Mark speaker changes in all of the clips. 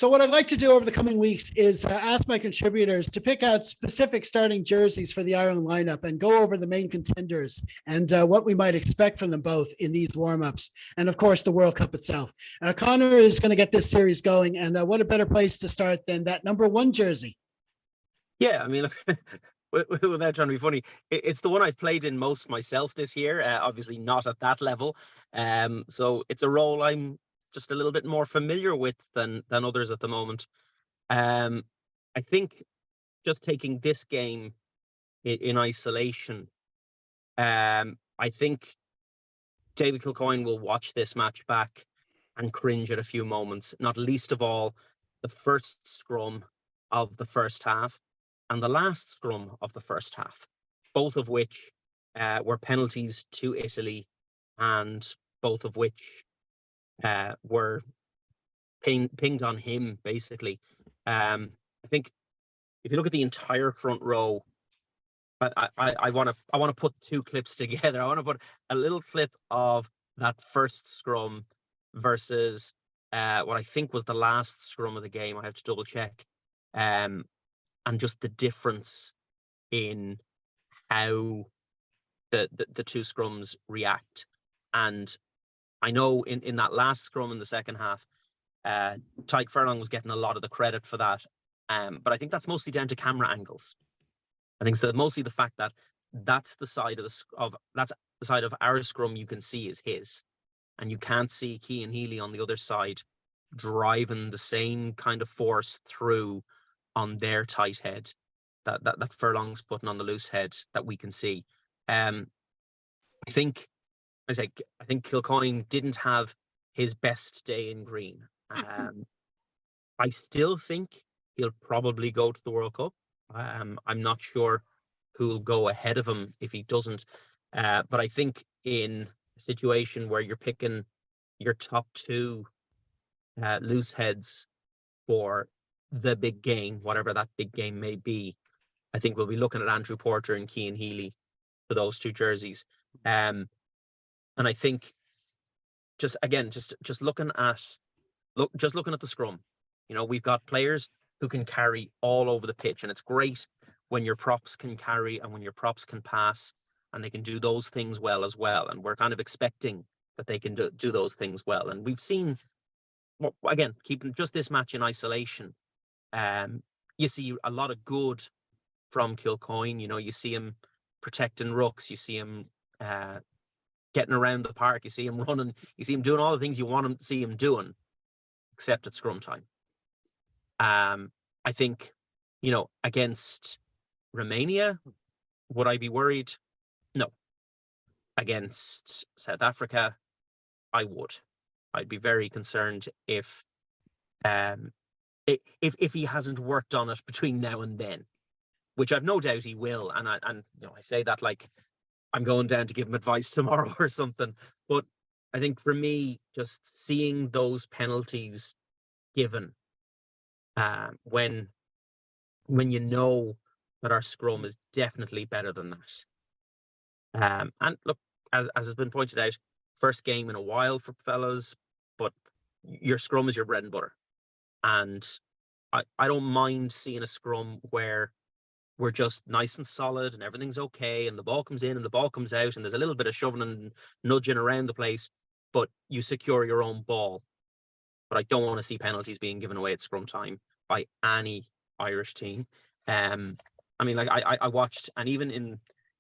Speaker 1: So what I'd like to do over the coming weeks is ask my contributors to pick out specific starting jerseys for the Ireland lineup and go over the main contenders and what we might expect from them both in these warm-ups. And of course, the World Cup itself. Conor is going to get this series going. And what a better place to start than that number 1 jersey.
Speaker 2: Yeah, I mean, without trying to be funny, it's the one I've played in most myself this year. Obviously not at that level. So it's a role I'm just a little bit more familiar with than others at the moment. I think just taking this game in isolation, I think David Kilcoyne will watch this match back and cringe at a few moments, not least of all the first scrum of the first half and the last scrum of the first half, both of which were penalties to Italy, and both of which were pinged on him, basically. I think if you look at the entire front row, I want to put 2 clips together. I want to put a little clip of that first scrum versus what I think was the last scrum of the game. I have to double check. And just the difference in how the 2 scrums react. And I know in that last scrum in the second half, Tyke Furlong was getting a lot of the credit for that. But I think that's mostly down to camera angles. I think it's mostly the fact that that's the side of our scrum you can see is his, and you can't see Cian Healy on the other side driving the same kind of force through on their tight head that Furlong's putting on the loose head that we can see. I think Kilcoyne didn't have his best day in green. I still think he'll probably go to the World Cup. I'm not sure who'll go ahead of him if he doesn't. But I think in a situation where you're picking your top 2 loose heads for the big game, whatever that big game may be, I think we'll be looking at Andrew Porter and Cian Healy for those 2 jerseys. And I think just looking at the scrum, we've got players who can carry all over the pitch, and it's great when your props can carry and when your props can pass and they can do those things well as well. And we're kind of expecting that they can do those things well. And we've seen, again, keeping just this match in isolation, you see a lot of good from Kilcoyne. You see him protecting rucks, you see him getting around the park, you see him running, you see him doing all the things you want to see him doing, except at scrum time. I think, against Romania, would I be worried? No. Against South Africa, I would. I'd be very concerned if he hasn't worked on it between now and then, which I've no doubt he will. And I say that like I'm going down to give him advice tomorrow or something. But I think for me, just seeing those penalties given when you know that our scrum is definitely better than that. And look, as has been pointed out, first game in a while for fellas, but your scrum is your bread and butter. And I don't mind seeing a scrum where we're just nice and solid and everything's okay and the ball comes in and the ball comes out and there's a little bit of shoving and nudging around the place, but you secure your own ball. But I don't want to see penalties being given away at scrum time by any Irish team. I mean, like I watched, and even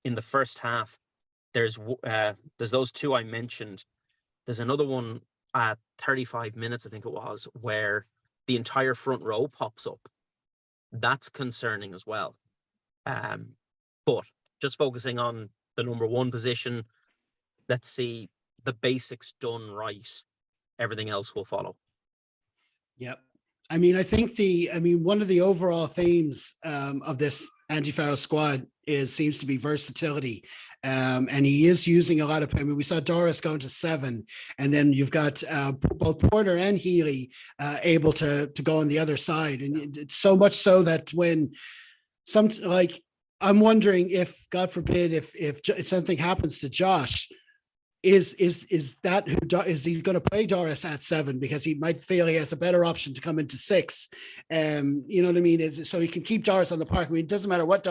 Speaker 2: in the first half, there's those 2 I mentioned. There's another one at 35 minutes, I think it was, where the entire front row pops up. That's concerning as well. But just focusing on the number 1 position, let's see the basics done right. Everything else will follow.
Speaker 1: Yep. I mean, I think one of the overall themes of this Andy Farrell squad seems to be versatility. And he is using a lot of, we saw Doris going to 7, and then you've got both Porter and Healy able to go on the other side. And it's so much so that when I'm wondering if, God forbid, if something happens to Josh, is that who is he going to play Doris at 7 because he might feel he has a better option to come into 6? You know what I mean? Is so he can keep Doris on the park. I mean, it doesn't matter what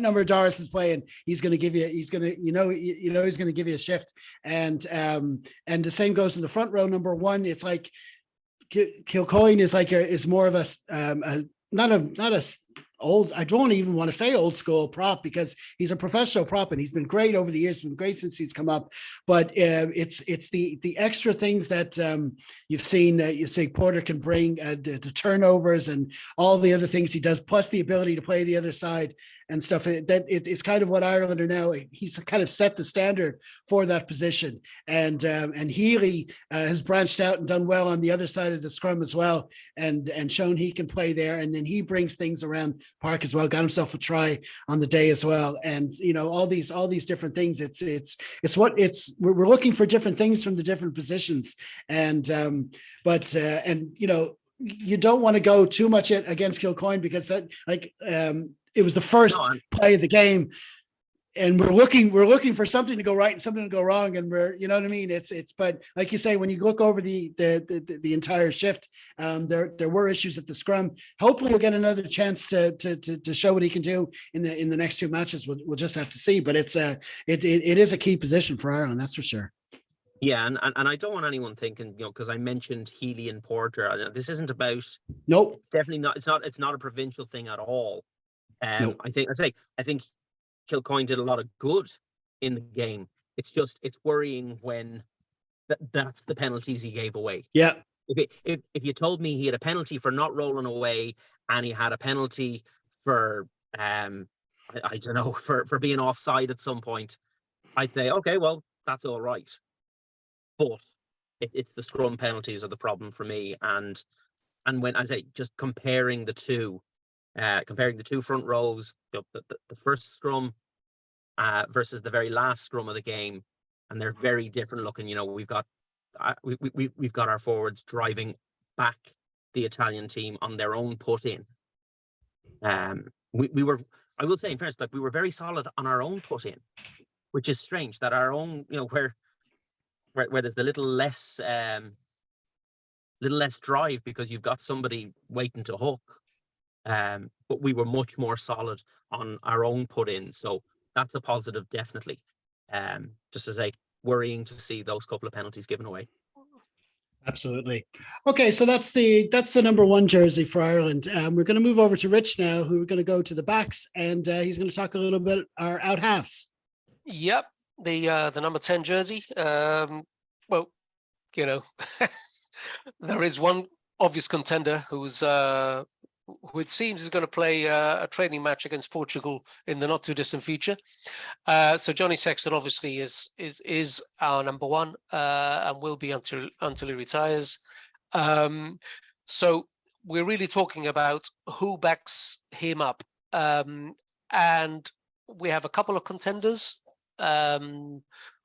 Speaker 1: number Doris is playing, he's going to give you. He's going to he's going to give you a shift. And the same goes in the front row. Number 1, it's like Kilcoyne is more of a not a old, I don't even want to say old school prop because he's a professional prop and he's been great over the years, been great since he's come up. But it's the extra things that you've seen. You say Porter can bring the turnovers and all the other things he does, plus the ability to play the other side and stuff. It's kind of what Ireland are now. He's kind of set the standard for that position. And Healy has branched out and done well on the other side of the scrum as well, and shown he can play there. And then he brings things around park as well, got himself a try on the day as well. And all these different things, we're looking for different things from the different positions. And you don't want to go too much against Kilcoyne because that it was the first play of the game, and we're looking for something to go right and something to go wrong, and you know what I mean. But like you say, when you look over the entire shift, there were issues at the scrum. Hopefully, he'll get another chance to show what he can do in the next 2 matches. We'll just have to see. But it is a key position for Ireland, that's for sure.
Speaker 2: Yeah, and I don't want anyone thinking, because I mentioned Healy and Porter. This isn't about.
Speaker 1: Nope.
Speaker 2: It's definitely not. It's not a provincial thing at all.
Speaker 1: Nope.
Speaker 2: I think Kilcoyne did a lot of good in the game. It's worrying when that's the penalties he gave away.
Speaker 1: Yeah.
Speaker 2: If you told me he had a penalty for not rolling away and he had a penalty for I don't know, for being offside at some point, I'd say, okay, well, that's all right. But it's the scrum penalties are the problem for me. And when I say just comparing the two front rows, the first scrum versus the very last scrum of the game, and they're very different looking. We've got our forwards driving back the Italian team on their own put in. We were, I will say in fairness, we were very solid on our own put in, which is strange that our own, where there's the little less drive because you've got somebody waiting to hook. But we were much more solid on our own put in. So that's a positive, definitely. Just as worrying to see those couple of penalties given away.
Speaker 1: Absolutely. Okay, so that's the number 1 jersey for Ireland. We're going to move over to Rich now, who we're going to go to the backs, and he's going to talk a little bit our out halves.
Speaker 3: Yep, the number 10 jersey. Well, there is one obvious contender who it seems is going to play a training match against Portugal in the not too distant future. So Johnny Sexton obviously is our number 1 and will be until he retires. So we're really talking about who backs him up, and we have a couple of contenders. One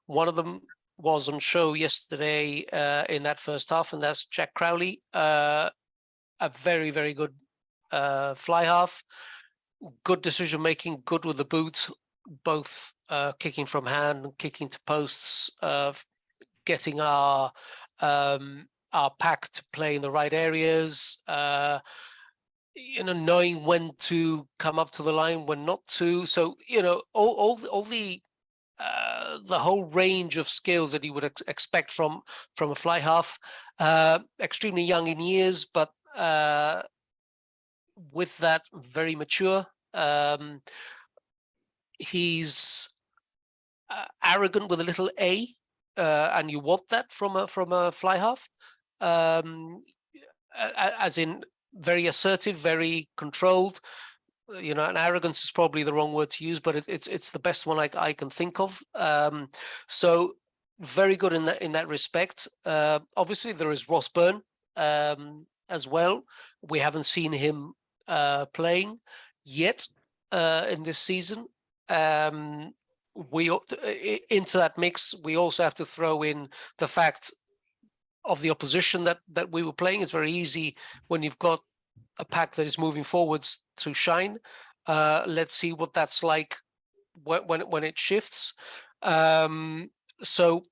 Speaker 3: of them was on show yesterday in that first half, and that's Jack Crowley, a very, very good fly half, good decision making, good with the boot, both kicking from hand, kicking to posts, getting our pack to play in the right areas, knowing when to come up to the line, when not to. So all the whole range of skills that you would expect from a fly half. Extremely young in years, but with that, very mature. He's arrogant with a little a, and you want that from a fly half, as in very assertive, very controlled. And arrogance is probably the wrong word to use, but it's the best one I can think of. So very good in that respect. Obviously, there is Ross Byrne as well. We haven't seen him playing yet in this season. We into that mix, we also have to throw in the fact of the opposition that we were playing. It's very easy when you've got a pack that is moving forwards to shine. Let's see what that's like when it shifts. So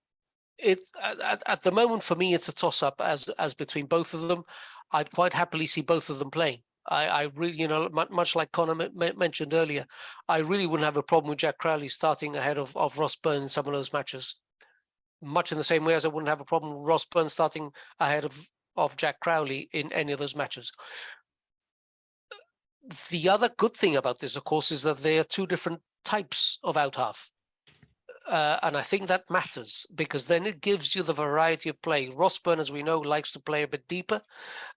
Speaker 3: at the moment for me, it's a toss up as between both of them. I'd quite happily see both of them playing. I really, you know, much like Conor mentioned earlier, I really wouldn't have a problem with Jack Crowley starting ahead of Ross Byrne in some of those matches. Much in the same way as I wouldn't have a problem with Ross Byrne starting ahead of Jack Crowley in any of those matches. The other good thing about this, of course, is that they are two different types of out half. And I think that matters because then it gives you the variety of play. Ross Byrne, as we know, likes to play a bit deeper.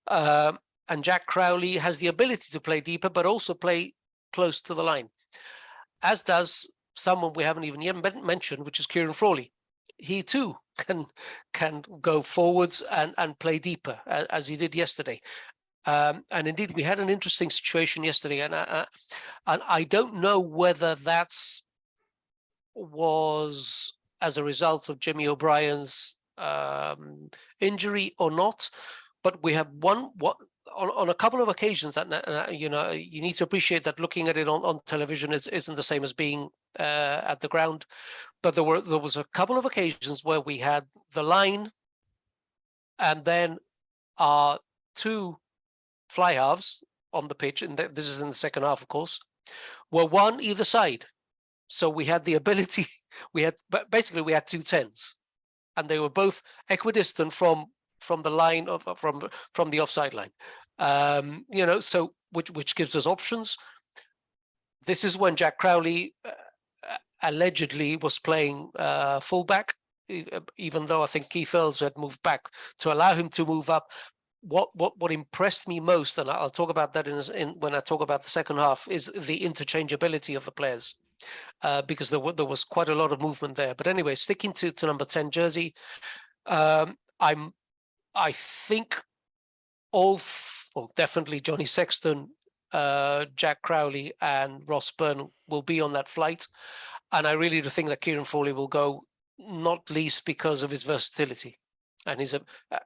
Speaker 3: And Jack Crowley has the ability to play deeper, but also play close to the line, as does someone we haven't even yet mentioned, which is Kieran Frawley. He too can go forwards and play deeper, as he did yesterday. And indeed, we had an interesting situation yesterday, and I don't know whether was as a result of Jimmy O'Brien's injury or not, but we have on a couple of occasions that you know, you need to appreciate that looking at it on television isn't the same as being at the ground. But there was a couple of occasions where we had the line, and then our two fly halves on the pitch, and this is in the second half, of course, were one either side. So we had the ability. We had two 10s, and they were both equidistant from the line from the offside line. You know, so which gives us options. This is when Jack Crowley allegedly was playing fullback, even though I think Keith Earls had moved back to allow him to move up. What impressed me most, and I'll talk about that when I talk about the second half, is the interchangeability of the players, because there was quite a lot of movement there. But anyway, sticking to number 10 jersey, I think definitely Johnny Sexton, Jack Crowley, and Ross Byrne will be on that flight, and I really do think that Kieran Frawley will go, not least because of his versatility, and he's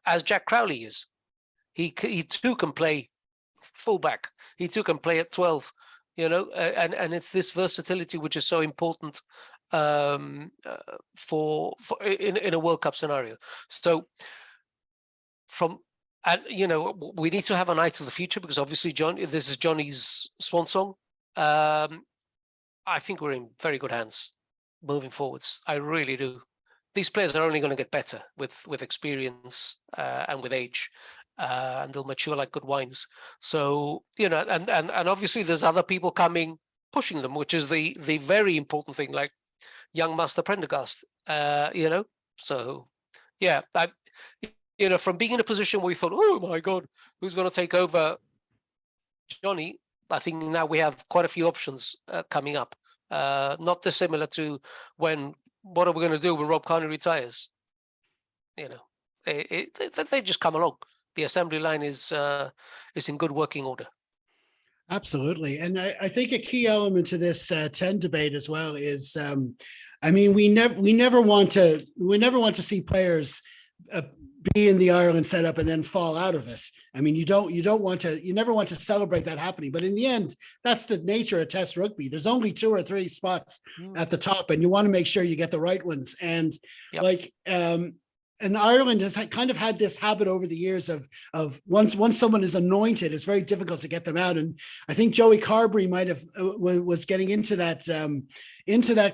Speaker 3: as Jack Crowley is. He too can play fullback. He too can play at 12. You know, and it's this versatility which is so important for in a World Cup scenario. So you know, we need to have an eye to the future, because obviously this is Johnny's swan song. I think we're in very good hands moving forwards. I really do. These players are only going to get better with experience and with age. And they'll mature like good wines. So, you know, and obviously there's other people coming, pushing them, which is the very important thing, like young Master Prendergast, you know. So, yeah, you know, from being in a position where we thought, oh my God, who's going to take over Johnny? I think now we have quite a few options coming up. Not dissimilar to what are we going to do when Rob Kearney retires? You know, they just come along. The assembly line is in good working order.
Speaker 1: Absolutely. And I think a key element to this 10 debate as well is, I mean, we never want to see players be in the Ireland setup and then fall out of it. I mean, you never want to celebrate that happening. But in the end, that's the nature of Test rugby. There's only 2 or 3 spots at the top, and you want to make sure you get the right ones. And and Ireland has kind of had this habit over the years of once someone is anointed, it's very difficult to get them out. And I think Joey Carberry might have was getting into that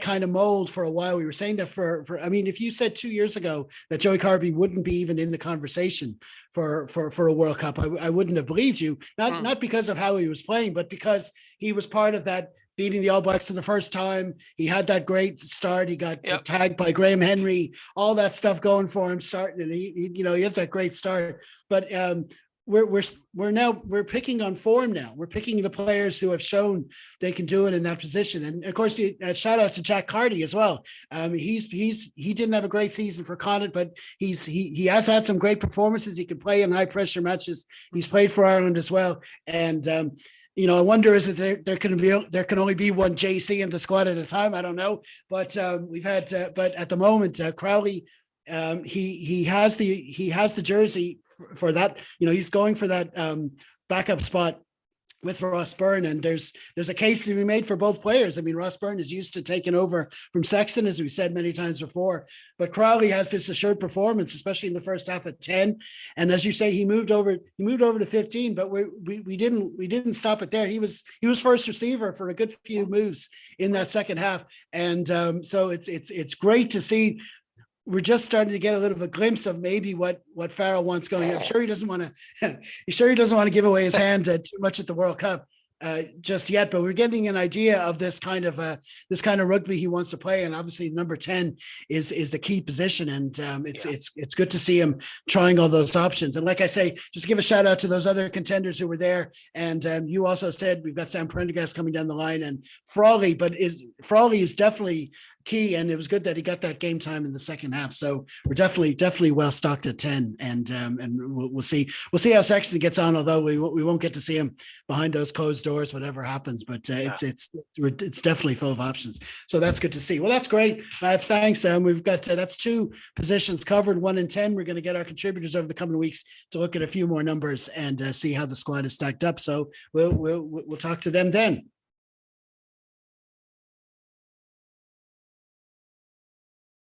Speaker 1: kind of mold for a while. We were saying that for I mean, if you said 2 years ago that Joey Carberry wouldn't be even in the conversation for a World Cup, I wouldn't have believed you. Not because of how he was playing, but because he was part of that. Beating the All Blacks for the first time. He had that great start. He got tagged by Graham Henry, all that stuff going for him starting. And he had that great start. But we're picking on form now. We're picking the players who have shown they can do it in that position. And of course, shout out to Jack Carty as well. He didn't have a great season for Connacht, but he has had some great performances. He can play in high pressure matches. He's played for Ireland as well. And you know, I wonder, is it there can only be one JC in the squad at a time? I don't know, but we've had, but at the moment, Crowley, he has the jersey for that. You know, he's going for that backup spot with Ross Byrne, and there's a case to be made for both players. I mean, Ross Byrne is used to taking over from Sexton, as we said many times before, but Crowley has this assured performance, especially in the first half at 10. And as you say, he moved over to 15, but we didn't stop it there. He was first receiver for a good few moves in that second half, and so it's great to see. We're just starting to get a little bit of a glimpse of maybe what Farrell wants going. I'm sure he doesn't want to give away his hand too much at the World Cup just yet, but we're getting an idea of this kind of rugby he wants to play. And obviously number 10 is the key position. And it's good to see him trying all those options. And like I say, just give a shout out to those other contenders who were there. And you also said we've got Sam Prendergast coming down the line and Frawley, but Frawley is definitely key, and it was good that he got that game time in the second half. So we're definitely well stocked at 10, and we'll see how Sexton gets on. Although we won't get to see him behind those closed doors, whatever happens. But it's definitely full of options. So that's good to see. Well, that's great. Thanks. We've got that's 2 positions covered, 1 and 10. We're going to get our contributors over the coming weeks to look at a few more numbers and see how the squad is stacked up. So we'll talk to them then.